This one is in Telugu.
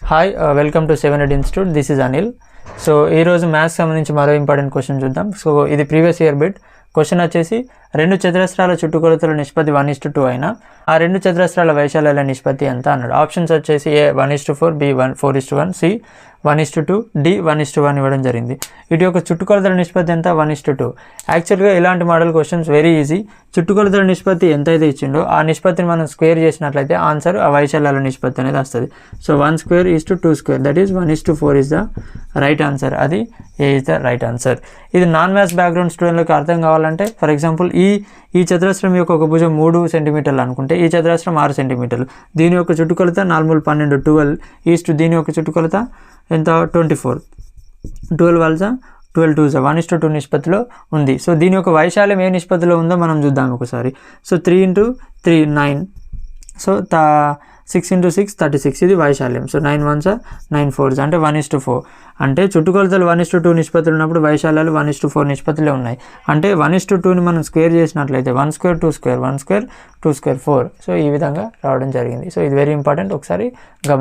Hi welcome to 7 institute. This is Anil. So ఈరోజు మ్యాథ్స్ సంబంధించి మరో ఇంపార్టెంట్ క్వశ్చన్ చూద్దాం. సో ఇది ప్రీవియస్ ఇయర్ బిట్ క్వశ్చన్ వచ్చేసి, రెండు చతురస్రాల చుట్టుకొలతల నిష్పత్తి 1:2 అయినా ఆ రెండు చతురస్రాల వైశాల్యాల నిష్పత్తి ఎంత అన్నాడు. ఆప్షన్స్ వచ్చేసి ఏ 1:4, బి 4:1, సి 1:2, డి 1:1 ఇవ్వడం జరిగింది. వీటి యొక్క చుట్టుకొలతల నిష్పత్తి ఎంత? 1:2. యాక్చువల్గా ఇలాంటి మోడల్ క్వశ్చన్స్ వెరీ ఈజీ. చుట్టుకొలతల నిష్పత్తి ఎంత అయితే ఇచ్చిండో ఆ నిష్పత్తిని మనం స్క్వేర్ చేసినట్లయితే ఆన్సర్ ఆ వైశాల్యాల నిష్పత్తి అనేది వస్తుంది. So 1² 2², that is 1:4 is the right answer. అది A is the right answer. ఇది నాన్ మ్యాథ్స్ బ్యాక్గ్రౌండ్ స్టూడెంట్లకు అర్థం కావాలంటే, ఫర్ ఎగ్జాంపుల్ ఈ చతురస్రం యొక్క ఒక భుజం 3 సెంటీమీటర్లు అనుకుంటే ఈ చతురస్రం 6 సెంటీమీటర్లు. దీని యొక్క చుట్టుకొలత 4 12 12 ఈస్ట్. దీని యొక్క చుట్టుకొలత ఎంత? 24. 12 వల్స 12 2 1:2 నిష్పత్తిలో ఉంది. సో దీని యొక్క వైశాల్యం ఏ నిష్పత్తిలో ఉందో మనం చూద్దాం ఒకసారి. సో 3 × 3 9. సో 6 × 6 36. ఇది వైశాల్యం. సో 9 1 9 4 అంటే 1:4. అంటే చుట్టుకొలతలు 1:2 నిష్పత్తులు ఉన్నప్పుడు వైశాల్యాలు 1:4 నిష్పత్తిలో ఉన్నాయి. అంటే 1:2ని మనం స్క్వేర్ చేసినట్లయితే 1² 2² 1² 2² 4. సో ఈ విధంగా రావడం జరిగింది. సో ఇది వెరీ ఇంపార్టెంట్, ఒకసారి గమనించండి.